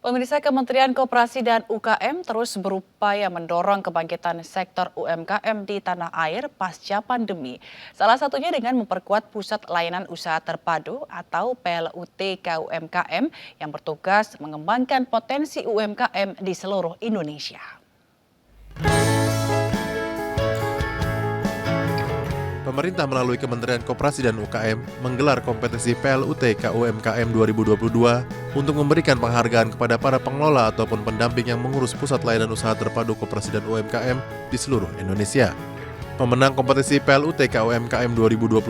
Pemirsa, Kementerian Koperasi dan UKM terus berupaya mendorong kebangkitan sektor UMKM di tanah air pasca pandemi. Salah satunya dengan memperkuat Pusat Layanan Usaha Terpadu atau PLUT KUMKM yang bertugas mengembangkan potensi UMKM di seluruh Indonesia. Pemerintah melalui Kementerian Koperasi dan UKM menggelar kompetisi PLUT KUMKM 2022 untuk memberikan penghargaan kepada para pengelola ataupun pendamping yang mengurus Pusat Layanan Usaha Terpadu Koperasi dan UMKM di seluruh Indonesia. Pemenang kompetisi PLUT KUMKM 2022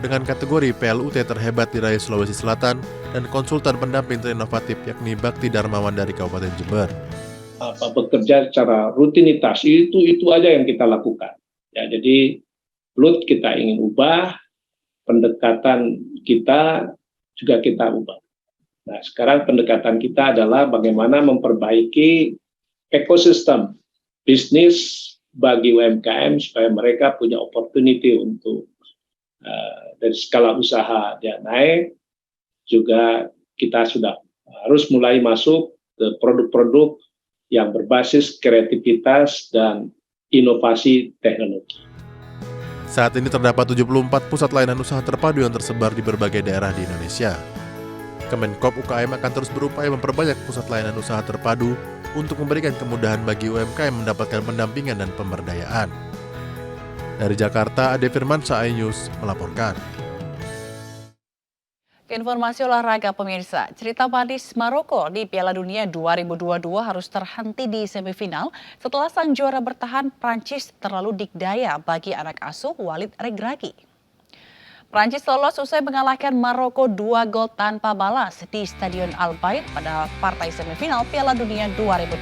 dengan kategori PLUT terhebat diraih Sulawesi Selatan dan konsultan pendamping terinovatif yakni Bakti Darmawan dari Kabupaten Jember. Bekerja secara rutinitas itu aja yang kita lakukan. Ya, jadi PLUT kita ingin ubah, pendekatan kita juga kita ubah. Nah, sekarang pendekatan kita adalah bagaimana memperbaiki ekosistem bisnis bagi UMKM supaya mereka punya opportunity untuk dari skala usaha dia naik. Juga kita sudah harus mulai masuk ke produk-produk yang berbasis kreativitas dan inovasi teknologi. Saat ini terdapat 74 pusat layanan usaha terpadu yang tersebar di berbagai daerah di Indonesia. Kemenkop UKM akan terus berupaya memperbanyak pusat layanan usaha terpadu untuk memberikan kemudahan bagi UMKM mendapatkan pendampingan dan pemberdayaan. Dari Jakarta, Ade Firmansyah, iNews melaporkan. Informasi olahraga pemirsa, cerita manis Maroko di Piala Dunia 2022 harus terhenti di semifinal setelah sang juara bertahan Prancis terlalu dikdaya bagi anak asuh Walid Regragui. Prancis lolos usai mengalahkan Maroko 2 gol tanpa balas di Stadion Al Bayt pada partai semifinal Piala Dunia 2022.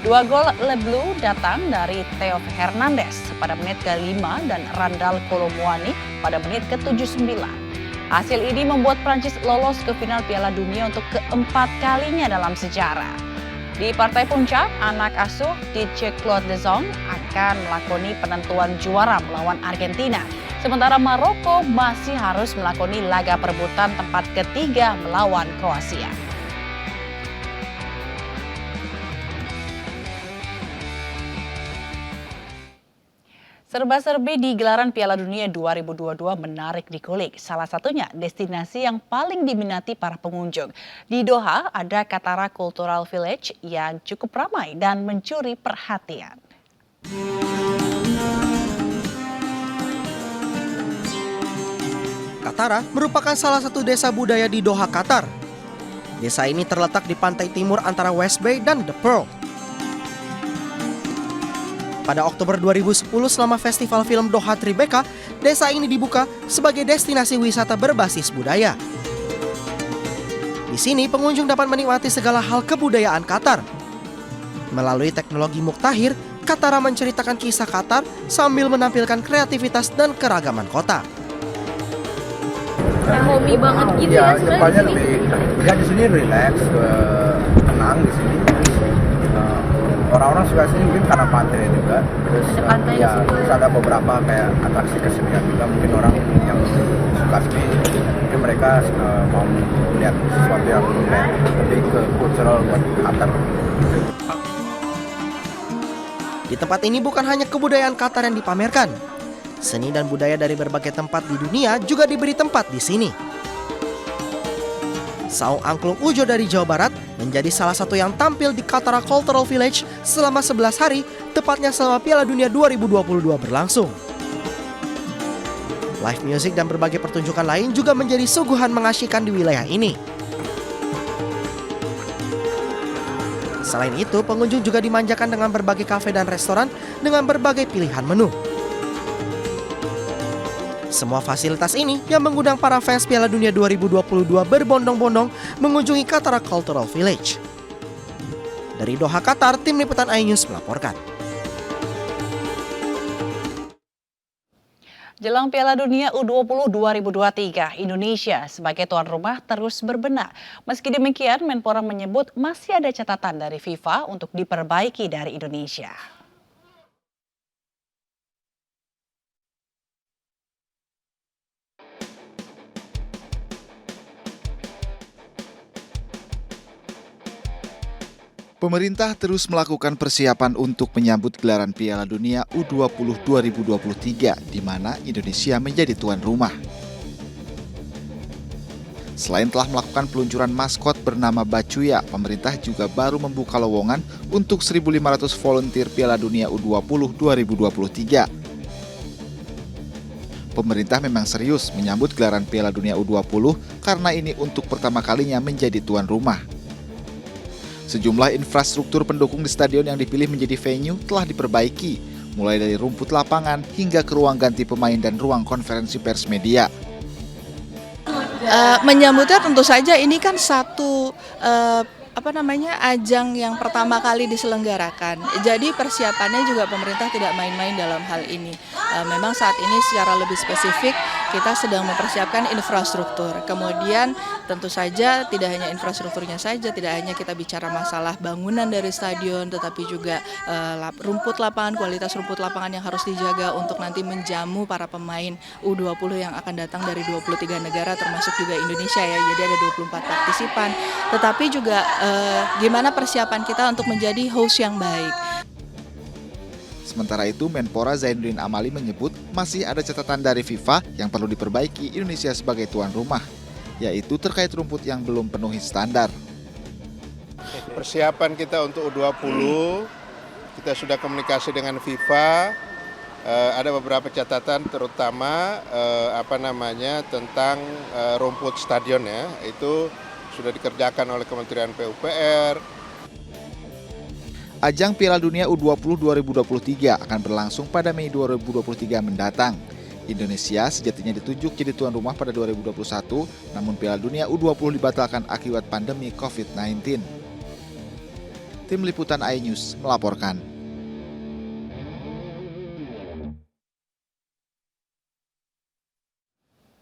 2 gol Le Bleu datang dari Theo Hernandez pada menit ke-5 dan Randal Kolomuani pada menit ke-79. Hasil ini membuat Prancis lolos ke final Piala Dunia untuk keempat kalinya dalam sejarah. Di partai puncak, anak asuh DJ Claude Desailly akan melakoni penentuan juara melawan Argentina. Sementara Maroko masih harus melakoni laga perebutan tempat ketiga melawan Kroasia. Serba-serbi di gelaran Piala Dunia 2022 menarik dikulik. Salah satunya destinasi yang paling diminati para pengunjung. Di Doha ada Qatar Cultural Village yang cukup ramai dan mencuri perhatian. Qatar merupakan salah satu desa budaya di Doha, Qatar. Desa ini terletak di pantai timur antara West Bay dan The Pearl. Pada Oktober 2010 selama Festival Film Doha Tribeca, desa ini dibuka sebagai destinasi wisata berbasis budaya. Di sini pengunjung dapat menikmati segala hal kebudayaan Qatar. Melalui teknologi Muktahir, Qatar menceritakan kisah Qatar sambil menampilkan kreativitas dan keragaman kota. Hobi banget gitu ya sebenarnya di sini. Ya di sini relax, tenang di sini. Orang-orang suka sini mungkin karena pantai juga, terus terus ada beberapa kayak atraksi kesenian juga, mungkin orang yang suka seni, mungkin mereka mau lihat sesuatu yang kayak lebih ke cultural buat Qatar. Di tempat ini bukan hanya kebudayaan Qatar yang dipamerkan, seni dan budaya dari berbagai tempat di dunia juga diberi tempat di sini. Saung Angklung Ujo dari Jawa Barat menjadi salah satu yang tampil di Qatar Cultural Village selama 11 hari, tepatnya selama Piala Dunia 2022 berlangsung. Live music dan berbagai pertunjukan lain juga menjadi suguhan mengasyikkan di wilayah ini. Selain itu, pengunjung juga dimanjakan dengan berbagai kafe dan restoran dengan berbagai pilihan menu. Semua fasilitas ini yang mengundang para fans Piala Dunia 2022 berbondong-bondong mengunjungi Qatar Cultural Village. Dari Doha, Qatar, tim liputan iNews melaporkan. Jelang Piala Dunia U20 2023, Indonesia sebagai tuan rumah terus berbenah. Meski demikian, Menpora menyebut masih ada catatan dari FIFA untuk diperbaiki dari Indonesia. Pemerintah terus melakukan persiapan untuk menyambut gelaran Piala Dunia U20 2023, di mana Indonesia menjadi tuan rumah. Selain telah melakukan peluncuran maskot bernama Bacuya, pemerintah juga baru membuka lowongan untuk 1.500 volunteer Piala Dunia U20 2023. Pemerintah memang serius menyambut gelaran Piala Dunia U20 karena ini untuk pertama kalinya menjadi tuan rumah. Sejumlah infrastruktur pendukung di stadion yang dipilih menjadi venue telah diperbaiki, mulai dari rumput lapangan hingga ke ruang ganti pemain dan ruang konferensi pers media. Menyambutnya tentu saja ini kan satu ajang yang pertama kali diselenggarakan. Jadi persiapannya juga pemerintah tidak main-main dalam hal ini. Memang saat ini secara lebih spesifik kita sedang mempersiapkan infrastruktur. Kemudian tentu saja tidak hanya infrastrukturnya saja, tidak hanya kita bicara masalah bangunan dari stadion, tetapi juga rumput lapangan, kualitas rumput lapangan yang harus dijaga untuk nanti menjamu para pemain U20 yang akan datang dari 23 negara termasuk juga Indonesia ya. Jadi ada 24 partisipan. Tetapi juga gimana persiapan kita untuk menjadi host yang baik. Sementara itu, Menpora Zainuddin Amali menyebut masih ada catatan dari FIFA yang perlu diperbaiki Indonesia sebagai tuan rumah, yaitu terkait rumput yang belum penuhi standar. Persiapan kita untuk U20, kita sudah komunikasi dengan FIFA, ada beberapa catatan terutama tentang rumput stadion ya, itu sudah dikerjakan oleh Kementerian PUPR. Ajang Piala Dunia U20 2023 akan berlangsung pada Mei 2023 mendatang. Indonesia sejatinya ditunjuk jadi tuan rumah pada 2021, namun Piala Dunia U20 dibatalkan akibat pandemi COVID-19. Tim Liputan iNews melaporkan.